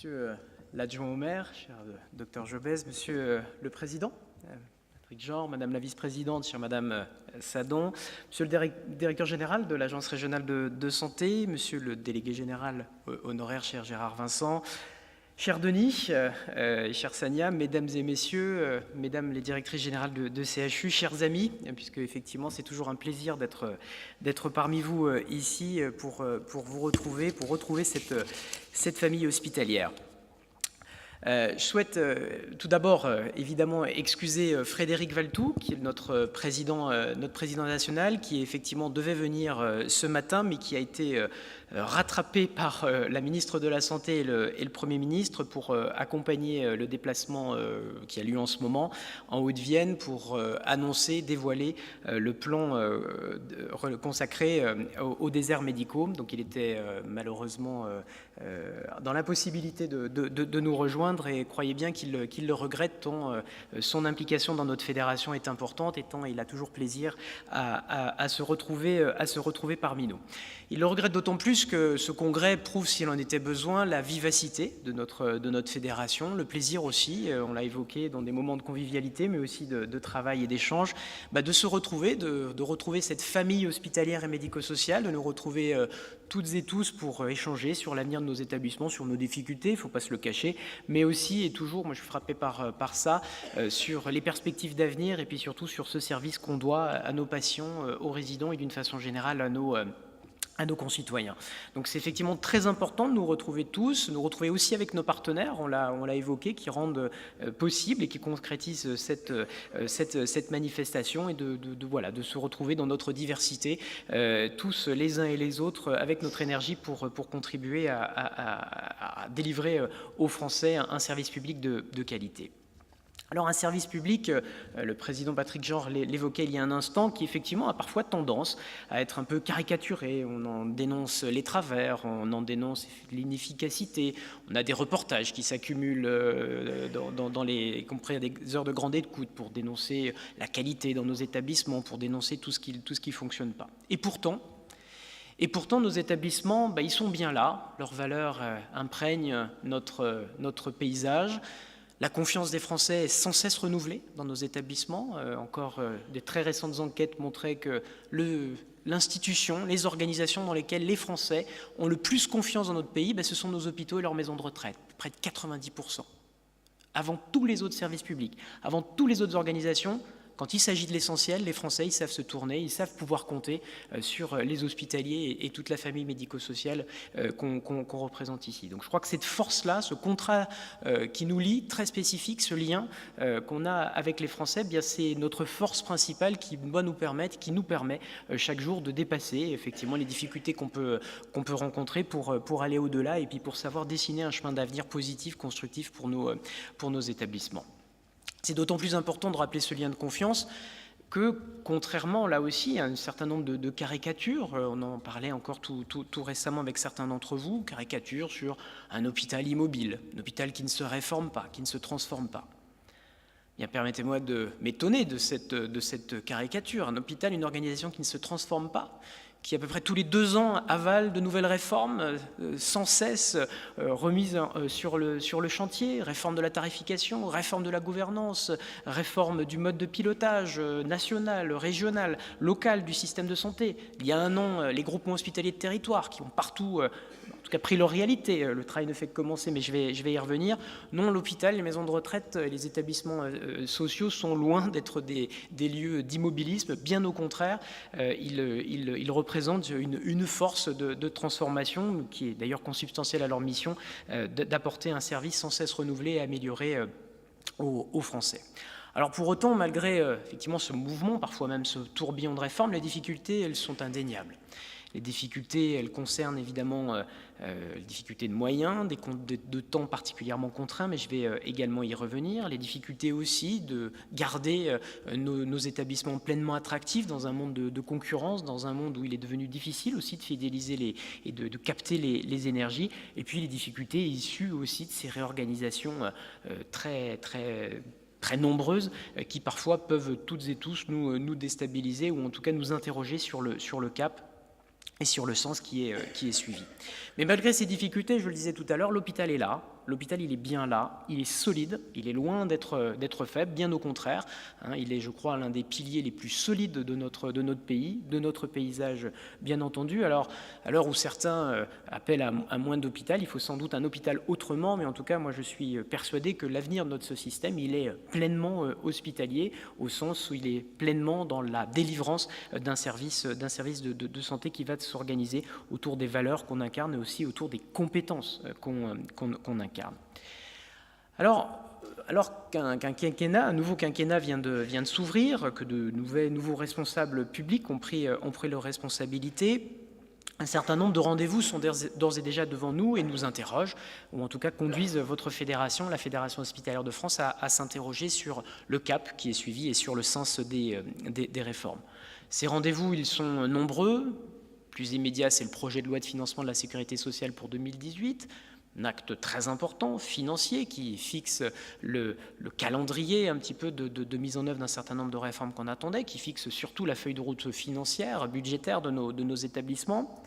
Monsieur l'adjoint au maire, cher docteur Jobès, Monsieur le Président, Patrick Jean, Madame la Vice-présidente, chère Madame Sadon, Monsieur le Directeur général de l'Agence régionale de santé, Monsieur le Délégué général honoraire, cher Gérard Vincent, cher Denis, cher Sania, Mesdames et Messieurs, Mesdames les directrices générales de CHU, chers amis, puisque effectivement c'est toujours un plaisir d'être parmi vous ici pour vous retrouver, pour retrouver cette famille hospitalière. Je souhaite tout d'abord évidemment excuser Frédéric Valtou, qui est notre président national, qui effectivement devait venir ce matin, mais qui a été rattrapé par la ministre de la Santé et le Premier ministre pour accompagner le déplacement qui a lieu en ce moment en Haute-Vienne pour annoncer, dévoiler le plan consacré aux déserts médicaux. Donc il était malheureusement dans l'impossibilité de nous rejoindre et croyez bien qu'il le regrette tant son implication dans notre fédération est importante et tant il a toujours plaisir à se retrouver parmi nous. Il le regrette d'autant plus que ce congrès prouve, s'il en était besoin, la vivacité de notre fédération, le plaisir aussi, on l'a évoqué dans des moments de convivialité, mais aussi de travail et d'échange, de se retrouver, de retrouver cette famille hospitalière et médico-sociale, de nous retrouver toutes et tous pour échanger sur l'avenir de nos établissements, sur nos difficultés, il ne faut pas se le cacher, mais aussi et toujours, moi je suis frappé par ça, sur les perspectives d'avenir et puis surtout sur ce service qu'on doit à nos patients, aux résidents et d'une façon générale à nos concitoyens. Donc c'est effectivement très important de nous retrouver tous, nous retrouver aussi avec nos partenaires, on l'a évoqué, qui rendent possible et qui concrétisent cette manifestation et de se retrouver dans notre diversité, tous les uns et les autres, avec notre énergie pour contribuer à délivrer aux Français un service public de qualité. Alors un service public, le président Patrick Jean l'évoquait il y a un instant, qui effectivement a parfois tendance à être un peu caricaturé, on en dénonce les travers, on en dénonce l'inefficacité, on a des reportages qui s'accumulent y compris à des heures de grande écoute pour dénoncer la qualité dans nos établissements, pour dénoncer tout ce qui ne fonctionne pas. Et pourtant, nos établissements, ils sont bien là, leurs valeurs imprègnent notre paysage. La confiance des Français est sans cesse renouvelée dans nos établissements. Encore des très récentes enquêtes montraient que l'institution, les organisations dans lesquelles les Français ont le plus confiance dans notre pays, ce sont nos hôpitaux et leurs maisons de retraite, près de 90%. Avant tous les autres services publics, avant toutes les autres organisations, quand il s'agit de l'essentiel, les Français, ils savent se tourner, ils savent pouvoir compter sur les hospitaliers et toute la famille médico-sociale qu'on représente ici. Donc je crois que cette force-là, ce contrat qui nous lie, très spécifique, ce lien qu'on a avec les Français, c'est notre force principale qui nous permet chaque jour de dépasser effectivement les difficultés qu'on peut rencontrer pour aller au-delà et puis pour savoir dessiner un chemin d'avenir positif, constructif pour nos établissements. C'est d'autant plus important de rappeler ce lien de confiance que, contrairement là aussi à un certain nombre de caricatures, on en parlait encore tout récemment avec certains d'entre vous, caricatures sur un hôpital immobile, un hôpital qui ne se réforme pas, qui ne se transforme pas. Bien, permettez-moi de m'étonner de cette caricature. Un hôpital, une organisation qui ne se transforme pas, qui à peu près tous les 2 ans avale de nouvelles réformes, sans cesse remises sur le chantier, réforme de la tarification, réforme de la gouvernance, réforme du mode de pilotage national, régional, local du système de santé. Il y a un an, les groupements hospitaliers de territoire qui ont partout en tout cas pris leur réalité. Le travail ne fait que commencer, mais je vais y revenir. Non, l'hôpital, les maisons de retraite, les établissements sociaux sont loin d'être des lieux d'immobilisme. Bien au contraire, ils représentent une force de transformation qui est d'ailleurs consubstantielle à leur mission d'apporter un service sans cesse renouvelé et amélioré aux Français. Alors pour autant, malgré effectivement ce mouvement, parfois même ce tourbillon de réformes, les difficultés, elles sont indéniables. Les difficultés, elles concernent évidemment les difficultés de moyens, de temps particulièrement contraints, mais je vais également y revenir. Les difficultés aussi de garder nos établissements pleinement attractifs dans un monde de concurrence, dans un monde où il est devenu difficile aussi de fidéliser et de capter les énergies. Et puis les difficultés issues aussi de ces réorganisations très nombreuses qui parfois peuvent toutes et tous nous déstabiliser ou en tout cas nous interroger sur le cap et sur le sens qui est suivi. Mais malgré ces difficultés, je le disais tout à l'heure, l'hôpital est là, L'hôpital, il est bien là, il est solide, il est loin d'être faible, bien au contraire. Il est, je crois, l'un des piliers les plus solides de notre pays, de notre paysage, bien entendu. Alors, à l'heure où certains appellent à moins d'hôpital, il faut sans doute un hôpital autrement, mais en tout cas, moi, je suis persuadé que l'avenir de notre système, il est pleinement hospitalier, au sens où il est pleinement dans la délivrance d'un service de santé qui va s'organiser autour des valeurs qu'on incarne et aussi autour des compétences qu'on incarne. Alors qu'un quinquennat, un nouveau quinquennat vient de s'ouvrir, que de nouveaux responsables publics ont pris leurs responsabilités, un certain nombre de rendez-vous sont d'ores et déjà devant nous et nous interrogent, ou en tout cas conduisent votre fédération, la Fédération hospitalière de France, à s'interroger sur le cap qui est suivi et sur le sens des réformes. Ces rendez-vous, ils sont nombreux. Plus immédiat, c'est le projet de loi de financement de la sécurité sociale pour 2018, un acte très important, financier, qui fixe le calendrier un petit peu de mise en œuvre d'un certain nombre de réformes qu'on attendait, qui fixe surtout la feuille de route financière, budgétaire de nos établissements.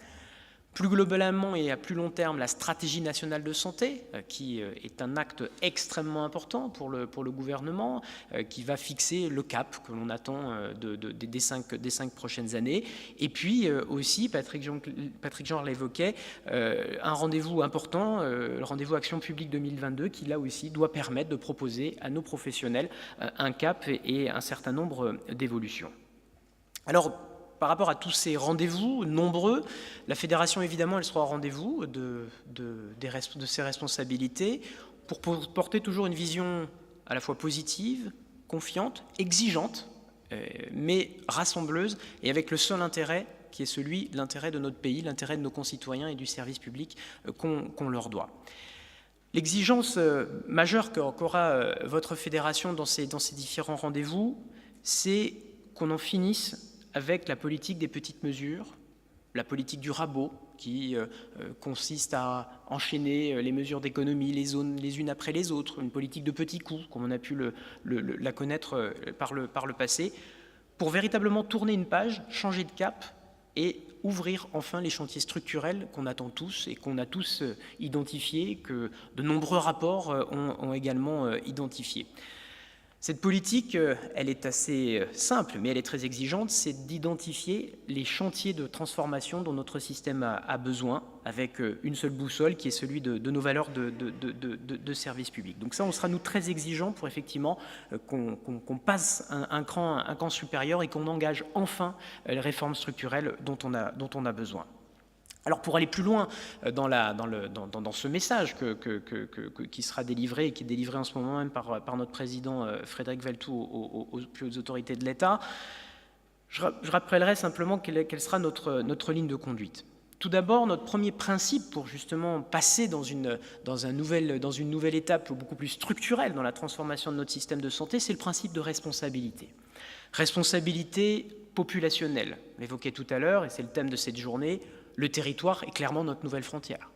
Plus globalement et à plus long terme, la stratégie nationale de santé, qui est un acte extrêmement important pour le gouvernement, qui va fixer le cap que l'on attend des 5 prochaines années. Et puis aussi, Patrick Jean l'évoquait, un rendez-vous important, le rendez-vous Action publique 2022, qui là aussi doit permettre de proposer à nos professionnels un cap et un certain nombre d'évolutions. Alors, par rapport à tous ces rendez-vous nombreux, la fédération, évidemment, elle sera au rendez-vous de ses responsabilités pour porter toujours une vision à la fois positive, confiante, exigeante, mais rassembleuse et avec le seul intérêt qui est l'intérêt de notre pays, l'intérêt de nos concitoyens et du service public qu'on leur doit. L'exigence majeure qu'aura votre fédération dans ces différents rendez-vous, c'est qu'on en finisse avec la politique des petites mesures, la politique du rabot, qui consiste à enchaîner les mesures d'économie les unes après les autres, une politique de petits coups, comme on a pu la connaître par le passé, pour véritablement tourner une page, changer de cap et ouvrir enfin les chantiers structurels qu'on attend tous et qu'on a tous identifiés, que de nombreux rapports ont également identifiés. Cette politique, elle est assez simple, mais elle est très exigeante, c'est d'identifier les chantiers de transformation dont notre système a besoin, avec une seule boussole qui est celui de nos valeurs de service public. Donc ça, on sera nous très exigeants pour effectivement qu'on passe un cran supérieur et qu'on engage enfin les réformes structurelles dont on a besoin. Alors pour aller plus loin dans ce message qui sera délivré et qui est délivré en ce moment même par notre président Frédéric Valletoux aux plus hautes autorités de l'État, je rappellerai simplement quelle sera notre ligne de conduite. Tout d'abord, notre premier principe pour justement passer dans une nouvelle étape beaucoup plus structurelle dans la transformation de notre système de santé, c'est le principe de responsabilité. Responsabilité populationnelle, on l'évoquait tout à l'heure et c'est le thème de cette journée. Le territoire est clairement notre nouvelle frontière.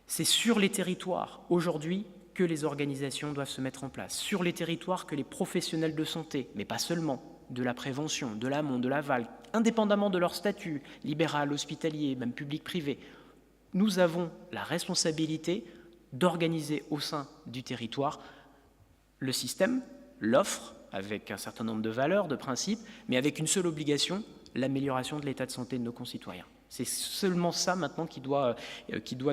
C'est sur les territoires, aujourd'hui, que les organisations doivent se mettre en place. Sur les territoires que les professionnels de santé, mais pas seulement, de la prévention, de l'amont, de l'aval, indépendamment de leur statut, libéral, hospitalier, même public-privé, nous avons la responsabilité d'organiser au sein du territoire le système, l'offre, avec un certain nombre de valeurs, de principes, mais avec une seule obligation, l'amélioration de l'état de santé de nos concitoyens. C'est seulement ça maintenant qui doit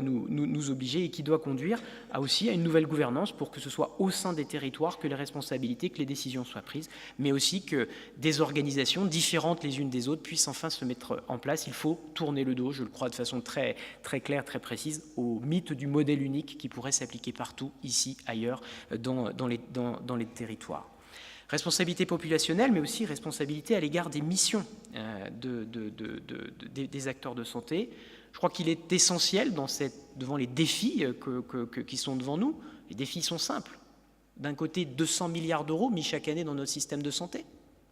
nous obliger et qui doit conduire à une nouvelle gouvernance pour que ce soit au sein des territoires que les responsabilités, que les décisions soient prises, mais aussi que des organisations différentes les unes des autres puissent enfin se mettre en place. Il faut tourner le dos, je le crois de façon très, très claire, très précise, au mythe du modèle unique qui pourrait s'appliquer partout, ici, ailleurs, dans les territoires. Responsabilité populationnelle, mais aussi responsabilité à l'égard des missions des acteurs de santé. Je crois qu'il est essentiel devant les défis qui sont devant nous. Les défis sont simples. D'un côté, 200 milliards d'euros mis chaque année dans notre système de santé.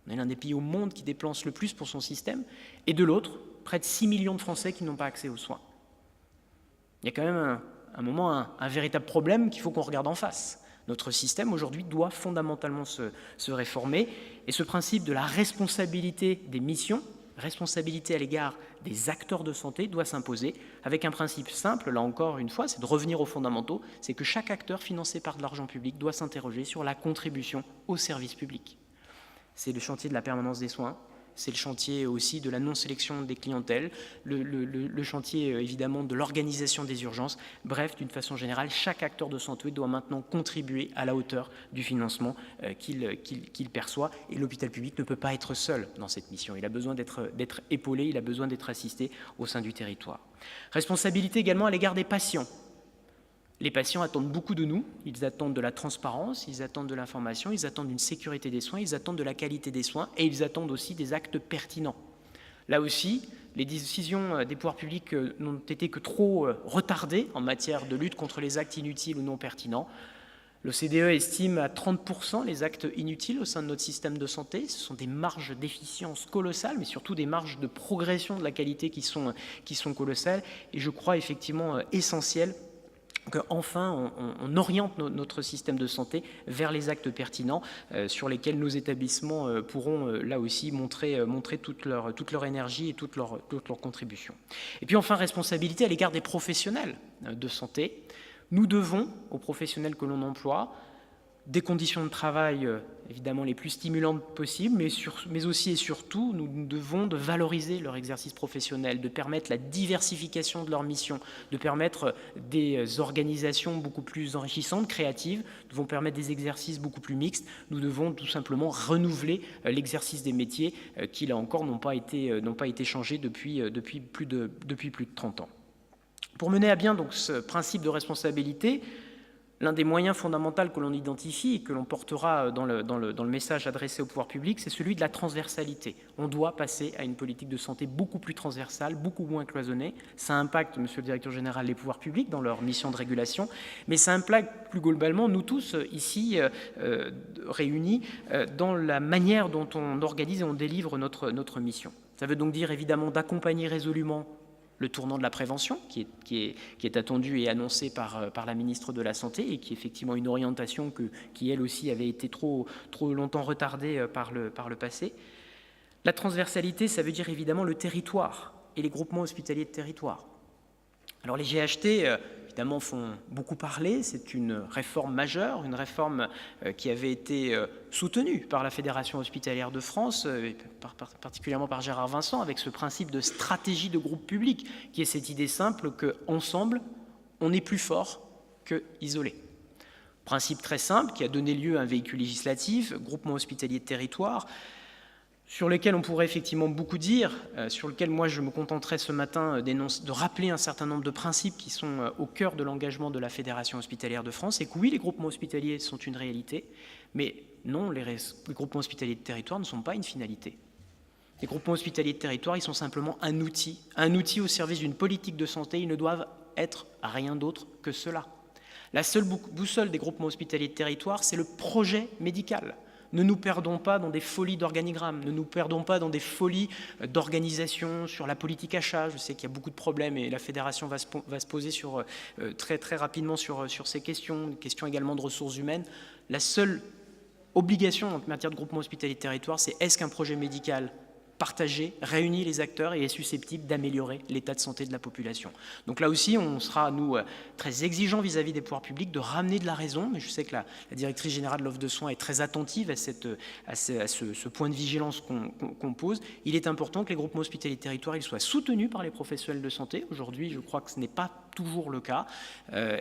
On est l'un des pays au monde qui dépense le plus pour son système. Et de l'autre, près de 6 millions de Français qui n'ont pas accès aux soins. Il y a quand même un véritable problème qu'il faut qu'on regarde en face. Notre système, aujourd'hui, doit fondamentalement se réformer. Et ce principe de la responsabilité des missions, responsabilité à l'égard des acteurs de santé doit s'imposer avec un principe simple, là encore une fois, c'est de revenir aux fondamentaux, c'est que chaque acteur financé par de l'argent public doit s'interroger sur la contribution au service public. C'est le chantier de la permanence des soins, c'est le chantier aussi de la non-sélection des clientèles, le chantier évidemment de l'organisation des urgences. Bref, d'une façon générale, chaque acteur de santé doit maintenant contribuer à la hauteur du financement qu'il perçoit. Et l'hôpital public ne peut pas être seul dans cette mission. Il a besoin d'être épaulé, il a besoin d'être assisté au sein du territoire. Responsabilité également à l'égard des patients. Les patients attendent beaucoup de nous, ils attendent de la transparence, ils attendent de l'information, ils attendent une sécurité des soins, ils attendent de la qualité des soins et ils attendent aussi des actes pertinents. Là aussi, les décisions des pouvoirs publics n'ont été que trop retardées en matière de lutte contre les actes inutiles ou non pertinents. L'OCDE estime à 30% les actes inutiles au sein de notre système de santé. Ce sont des marges d'efficience colossales, mais surtout des marges de progression de la qualité qui sont colossales. Et je crois effectivement essentiel qu'enfin on oriente notre système de santé vers les actes pertinents sur lesquels nos établissements pourront là aussi montrer toute leur énergie et toute leur contribution. Et puis enfin, responsabilité à l'égard des professionnels de santé. Nous devons, aux professionnels que l'on emploie, des conditions de travail évidemment les plus stimulantes possibles, mais aussi et surtout, nous devons de valoriser leur exercice professionnel, de permettre la diversification de leur mission, de permettre des organisations beaucoup plus enrichissantes, créatives, nous devons permettre des exercices beaucoup plus mixtes, nous devons tout simplement renouveler l'exercice des métiers qui, là encore, n'ont pas été changés depuis plus de 30 ans. Pour mener à bien donc ce principe de responsabilité, l'un des moyens fondamentaux que l'on identifie et que l'on portera dans le message adressé au pouvoir public, c'est celui de la transversalité. On doit passer à une politique de santé beaucoup plus transversale, beaucoup moins cloisonnée. Ça impacte, monsieur le directeur général, les pouvoirs publics dans leur mission de régulation, mais ça impacte plus globalement nous tous ici réunis dans la manière dont on organise et on délivre notre mission. Ça veut donc dire évidemment d'accompagner résolument le tournant de la prévention qui est attendu et annoncé par la ministre de la Santé et qui est effectivement une orientation qui elle aussi avait été trop longtemps retardée par le passé. La transversalité, ça veut dire évidemment le territoire et les groupements hospitaliers de territoire. Alors les GHT, évidemment, font beaucoup parler. C'est une réforme majeure, une réforme qui avait été soutenue par la Fédération hospitalière de France, particulièrement par Gérard Vincent, avec ce principe de stratégie de groupe public, qui est cette idée simple qu'ensemble, on est plus fort qu'isolé. Principe très simple qui a donné lieu à un véhicule législatif, groupement hospitalier de territoire, sur lequel on pourrait effectivement beaucoup dire, sur lequel moi je me contenterai ce matin de rappeler un certain nombre de principes qui sont au cœur de l'engagement de la Fédération hospitalière de France, et que oui, les groupements hospitaliers sont une réalité, mais non, les groupements hospitaliers de territoire ne sont pas une finalité. Les groupements hospitaliers de territoire, ils sont simplement un outil au service d'une politique de santé, ils ne doivent être rien d'autre que cela. La seule boussole des groupements hospitaliers de territoire, c'est le projet médical. Ne nous perdons pas dans des folies d'organigrammes, ne nous perdons pas dans des folies d'organisation sur la politique achat. Je sais qu'il y a beaucoup de problèmes et la Fédération va se poser très, très rapidement sur ces questions également de ressources humaines. La seule obligation en matière de groupement hospitalier de territoire, c'est est-ce qu'un projet médical partagé réunit les acteurs et est susceptible d'améliorer l'état de santé de la population. Donc là aussi, on sera, nous, très exigeants vis-à-vis des pouvoirs publics de ramener de la raison, mais je sais que la directrice générale de l'offre de soins est très attentive à ce point de vigilance qu'on pose. Il est important que les groupements hospitaliers de territoire ils soient soutenus par les professionnels de santé. Aujourd'hui, je crois que ce n'est pas toujours le cas.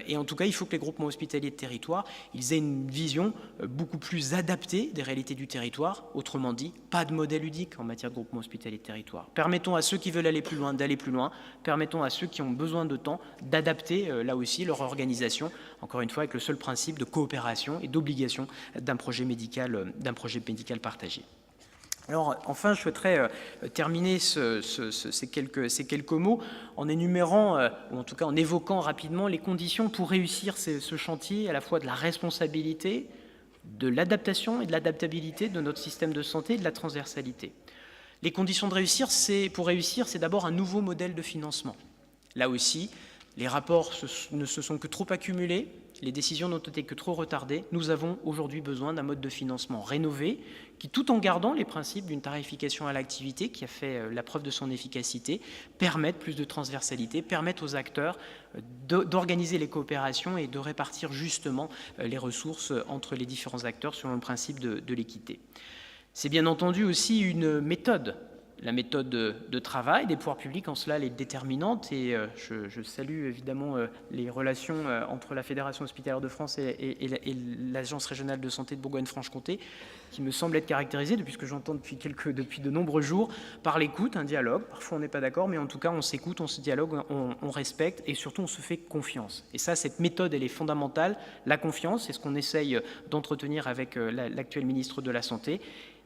Et en tout cas, il faut que les groupements hospitaliers de territoire ils aient une vision beaucoup plus adaptée des réalités du territoire. Autrement dit, pas de modèle ludique en matière de groupement hospitalier de territoire. Permettons à ceux qui veulent aller plus loin d'aller plus loin. Permettons à ceux qui ont besoin de temps d'adapter là aussi leur organisation, encore une fois avec le seul principe de coopération et d'obligation d'un projet médical partagé. Alors, enfin, je souhaiterais terminer ces quelques mots en énumérant, ou en tout cas en évoquant rapidement les conditions pour réussir ce chantier à la fois de la responsabilité, de l'adaptation et de l'adaptabilité de notre système de santé et de la transversalité. Les conditions pour réussir, c'est d'abord un nouveau modèle de financement. Là aussi, les rapports ne se sont que trop accumulés. les décisions n'ont été que trop retardées. Nous avons aujourd'hui besoin d'un mode de financement rénové qui, tout en gardant les principes d'une tarification à l'activité qui a fait la preuve de son efficacité, permette plus de transversalité, permette aux acteurs d'organiser les coopérations et de répartir justement les ressources entre les différents acteurs selon le principe de l'équité. C'est bien entendu aussi une méthode. La méthode de travail des pouvoirs publics, en cela, elle est déterminante et je salue évidemment les relations entre la Fédération hospitalière de France et l'Agence régionale de santé de Bourgogne-Franche-Comté, qui me semble être caractérisée, depuis ce que j'entends depuis de nombreux jours, par l'écoute, un dialogue. Parfois on n'est pas d'accord, mais en tout cas on s'écoute, on se dialogue, on respecte et surtout on se fait confiance. Et ça, cette méthode, elle est fondamentale. La confiance, c'est ce qu'on essaye d'entretenir avec l'actuel ministre de la Santé,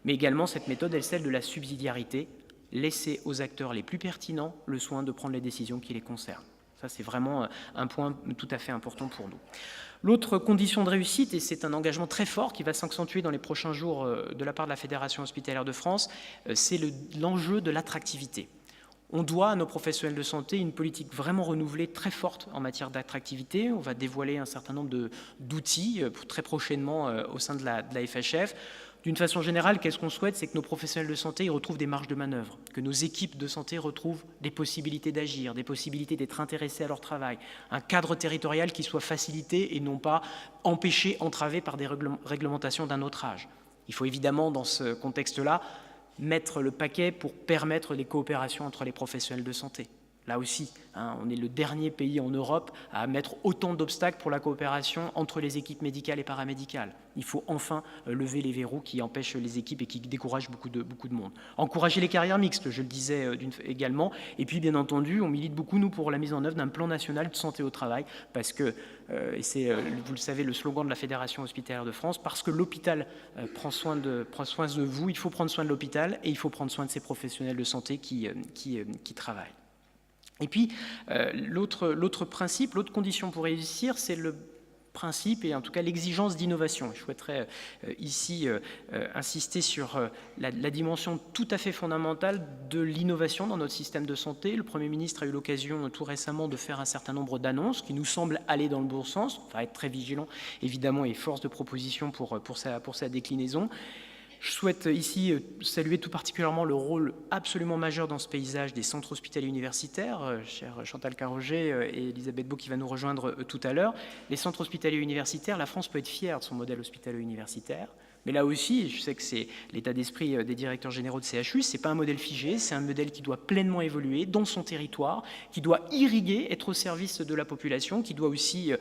mais également cette méthode, elle est celle de la subsidiarité. Laisser aux acteurs les plus pertinents le soin de prendre les décisions qui les concernent. Ça, c'est vraiment un point tout à fait important pour nous. L'autre condition de réussite, et c'est un engagement très fort qui va s'accentuer dans les prochains jours de la part de la Fédération hospitalière de France, c'est l'enjeu de l'attractivité. On doit à nos professionnels de santé une politique vraiment renouvelée, très forte en matière d'attractivité. On va dévoiler un certain nombre d'outils très prochainement au sein de la FHF. D'une façon générale, qu'est-ce qu'on souhaite? C'est que nos professionnels de santé y retrouvent des marges de manœuvre, que nos équipes de santé retrouvent des possibilités d'agir, des possibilités d'être intéressés à leur travail, un cadre territorial qui soit facilité et non pas empêché, entravé par des réglementations d'un autre âge. Il faut évidemment, dans ce contexte-là, mettre le paquet pour permettre les coopérations entre les professionnels de santé. Là aussi, on est le dernier pays en Europe à mettre autant d'obstacles pour la coopération entre les équipes médicales et paramédicales. Il faut enfin lever les verrous qui empêchent les équipes et qui découragent beaucoup de monde. Encourager les carrières mixtes, je le disais également. Et puis, bien entendu, on milite beaucoup, nous, pour la mise en œuvre d'un plan national de santé au travail, parce que, et c'est, vous le savez, le slogan de la Fédération hospitalière de France, parce que l'hôpital prend soin de vous, il faut prendre soin de l'hôpital et il faut prendre soin de ces professionnels de santé qui travaillent. Et puis, l'autre principe, l'autre condition pour réussir, c'est le principe et en tout cas l'exigence d'innovation. Je souhaiterais ici insister sur la dimension tout à fait fondamentale de l'innovation dans notre système de santé. Le Premier ministre a eu l'occasion tout récemment de faire un certain nombre d'annonces qui nous semblent aller dans le bon sens. On va être très vigilant, évidemment, et force de proposition pour sa déclinaison. Je souhaite ici saluer tout particulièrement le rôle absolument majeur dans ce paysage des centres hospitaliers universitaires, chère Chantal Carroger et Elisabeth Beau qui va nous rejoindre tout à l'heure. Les centres hospitaliers universitaires, la France peut être fière de son modèle hospitalier universitaire. Mais là aussi, je sais que c'est l'état d'esprit des directeurs généraux de CHU, ce n'est pas un modèle figé, c'est un modèle qui doit pleinement évoluer dans son territoire, qui doit irriguer, être au service de la population, qui doit aussi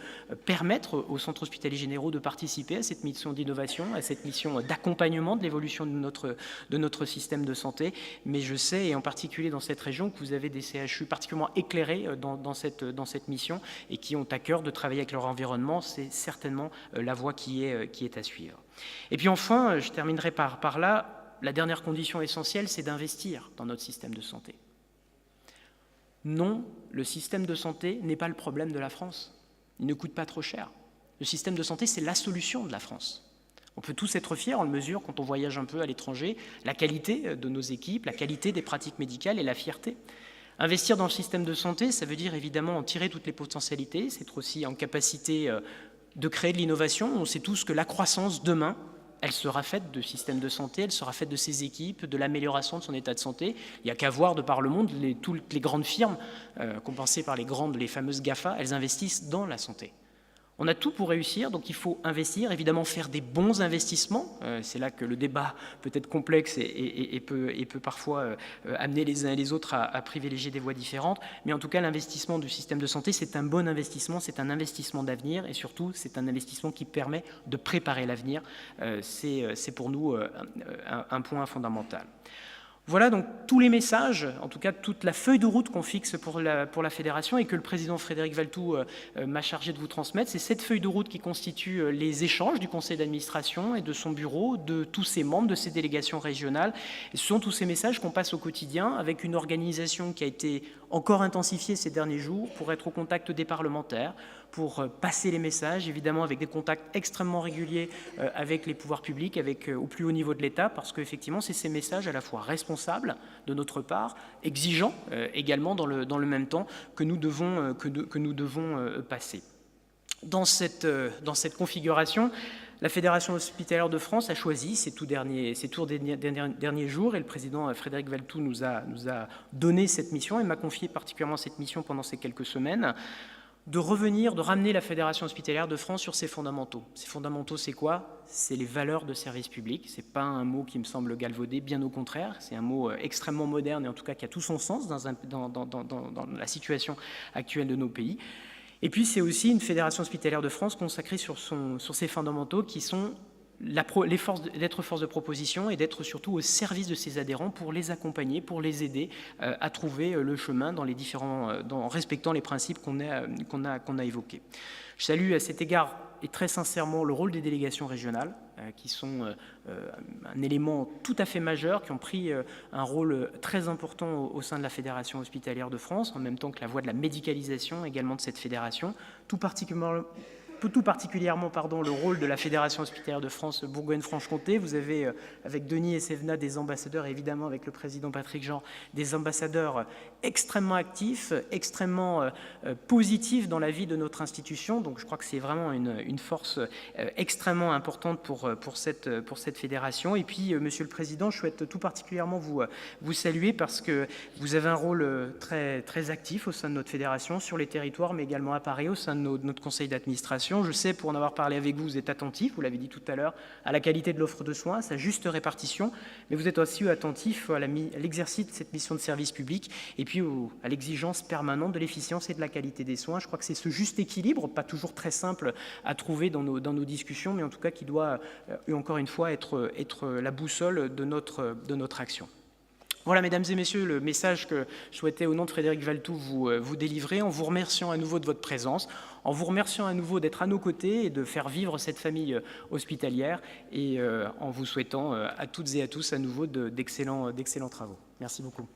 permettre aux centres hospitaliers généraux de participer à cette mission d'innovation, à cette mission d'accompagnement de l'évolution de notre système de santé. Mais je sais, et en particulier dans cette région, que vous avez des CHU particulièrement éclairés dans cette mission et qui ont à cœur de travailler avec leur environnement. C'est certainement la voie qui est à suivre. Et puis enfin, je terminerai par là, la dernière condition essentielle, c'est d'investir dans notre système de santé. Non, le système de santé n'est pas le problème de la France. Il ne coûte pas trop cher. Le système de santé, c'est la solution de la France. On peut tous être fiers, on le mesure quand on voyage un peu à l'étranger, la qualité de nos équipes, la qualité des pratiques médicales et la fierté. Investir dans le système de santé, ça veut dire évidemment en tirer toutes les potentialités, c'est être aussi en capacité de créer de l'innovation. On sait tous que la croissance, demain, elle sera faite de systèmes de santé, elle sera faite de ses équipes, de l'amélioration de son état de santé. Il n'y a qu'à voir de par le monde, toutes les grandes firmes, compensées par les fameuses GAFA, elles investissent dans la santé. On a tout pour réussir, donc il faut investir, évidemment faire des bons investissements. C'est là que le débat peut être complexe et peut parfois amener les uns et les autres à privilégier des voies différentes. Mais en tout cas, l'investissement du système de santé, c'est un bon investissement, c'est un investissement d'avenir et surtout, c'est un investissement qui permet de préparer l'avenir. C'est pour nous un point fondamental. Voilà donc tous les messages, en tout cas toute la feuille de route qu'on fixe pour la fédération et que le président Frédéric Valletoux m'a chargé de vous transmettre. C'est cette feuille de route qui constitue les échanges du conseil d'administration et de son bureau, de tous ses membres, de ses délégations régionales. Et ce sont tous ces messages qu'on passe au quotidien avec une organisation qui a été encore intensifiée ces derniers jours pour être au contact des parlementaires, pour passer les messages, évidemment avec des contacts extrêmement réguliers avec les pouvoirs publics, au plus haut niveau de l'État, parce qu'effectivement, c'est ces messages à la fois responsables de notre part, exigeants également dans le même temps, que nous devons passer. Dans cette configuration, la Fédération hospitalière de France a choisi ces tout derniers jours, et le président Frédéric Valletoux nous a donné cette mission et m'a confié particulièrement cette mission pendant ces quelques semaines, de ramener la Fédération hospitalière de France sur ses fondamentaux. Ces fondamentaux, c'est quoi? C'est les valeurs de service public. Ce n'est pas un mot qui me semble galvaudé, bien au contraire. C'est un mot extrêmement moderne et en tout cas qui a tout son sens dans la situation actuelle de nos pays. Et puis c'est aussi une Fédération hospitalière de France consacrée sur ses fondamentaux qui sont d'être force de proposition et d'être surtout au service de ses adhérents pour les accompagner, pour les aider à trouver le chemin en respectant les principes qu'on a évoqués. Je salue à cet égard et très sincèrement le rôle des délégations régionales qui sont un élément tout à fait majeur, qui ont pris un rôle très important au sein de la Fédération hospitalière de France, en même temps que la voie de la médicalisation également de cette fédération, tout particulièrement le rôle de la Fédération hospitalière de France Bourgogne-Franche-Comté. Vous avez, avec Denis et Sévenat, des ambassadeurs, et évidemment avec le président Patrick Jean, des ambassadeurs extrêmement actifs, extrêmement positifs dans la vie de notre institution. Donc je crois que c'est vraiment une force extrêmement importante pour cette fédération. Et puis, Monsieur le Président, je souhaite tout particulièrement vous saluer parce que vous avez un rôle très, très actif au sein de notre fédération, sur les territoires, mais également à Paris, au sein de notre conseil d'administration. Je sais, pour en avoir parlé avec vous, vous êtes attentif, vous l'avez dit tout à l'heure, à la qualité de l'offre de soins, à sa juste répartition, mais vous êtes aussi attentif à l'exercice de cette mission de service public et puis à l'exigence permanente de l'efficience et de la qualité des soins. Je crois que c'est ce juste équilibre, pas toujours très simple à trouver dans nos discussions, mais en tout cas qui doit, encore une fois, être la boussole de notre action. Voilà, mesdames et messieurs, le message que je souhaitais, au nom de Frédéric Valletoux, vous délivrer, en vous remerciant à nouveau de votre présence, en vous remerciant à nouveau d'être à nos côtés et de faire vivre cette famille hospitalière, et en vous souhaitant à toutes et à tous à nouveau d'excellents travaux. Merci beaucoup.